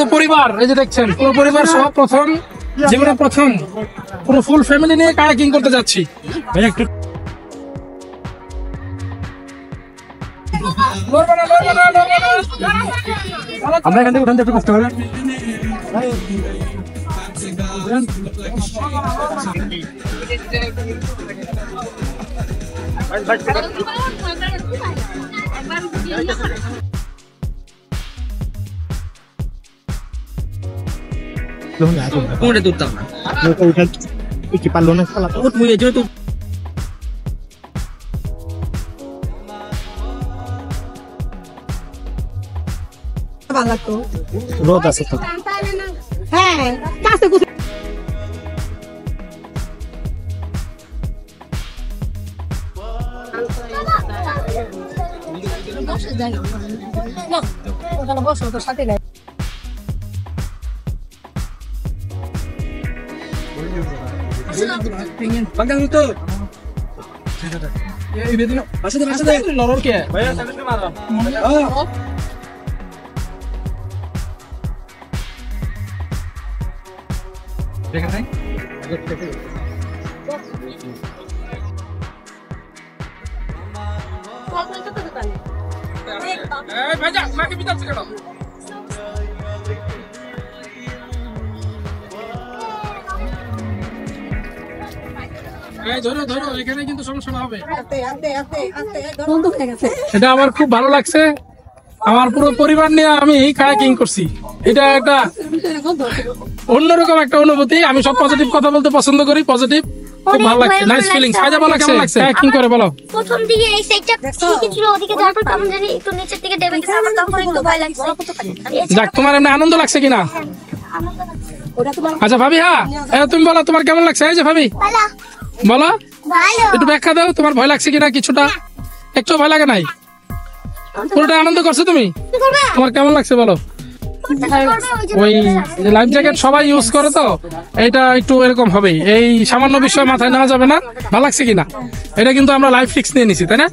পুরো পরিবার, এই যে দেখছেন পুরো পরিবার সহ প্রথম জীবনে প্রথম পুরো ফুল ফ্যামিলি নিয়ে কায়াকিং করতে যাচ্ছি। ভাই একটু আমরা এখান থেকে উঠান একটু কষ্ট করে। Udah tutup. Udah iki palona salah. Ut mu aja tuh. ভালো তো রোদ আছে তো। হ্যাঁ কাছে কুছে বসে যাই না ওখানে বসো তোর সাথে নাই Pegang itu. এই বেদিন আসলে লড়র কে ভাইয়া সামনে মারো। দেখেন নাই এই ভাইয়া মাকে ভিতর থেকে দাও। ধরো ধরো, এখানে কিন্তু সমস্যা না হবে। বন্ধ হয়ে গেছে এটা আমার খুব ভালো লাগছে, আমার পুরো পরিবার নিয়ে আমি কায়াকিং করছি। এটা একটা অন্যরকম একটা অনুভূতি। আমি সব পজিটিভ কথা বলতে পছন্দ করি, পজিটিভ, খুব ভালো লাগছে, নাইস ফিলিংস। সাজা বলা কেমন লাগছে কায়াকিং করে বলো? প্রথম দিকে এই সাইডটা ঠিকই ছিল, ওদিকে যাওয়ার পর কেমন জানি একটু নিচের দিকে ডেবে গেছে, আমার তখন একটু ভয় লাগছে। যাক, তোমার এমনি আনন্দ লাগছে কিনা? আচ্ছা ভাবি, হ্যাঁ তুমি বলো তোমার কেমন লাগছে? এই যে ভাবি বলো, একটু ব্যাখ্যা দাও, তোমার ভয় লাগছে কিনা? কিছুটা, একটু ভয় লাগে নাই? পুরোটা আনন্দ করছো তুমি? তোমার কেমন লাগছে বলো? ওই লাইফ জ্যাকেট সবাই ইউজ করে তো, এটা একটু এরকম হবে, এই সামান্য বিষয় মাথায় নেওয়া যাবে না। ভালো লাগছে কিনা? এটা কিন্তু আমরা লাইফ ফিক্স নিয়ে নিছি, তাই না?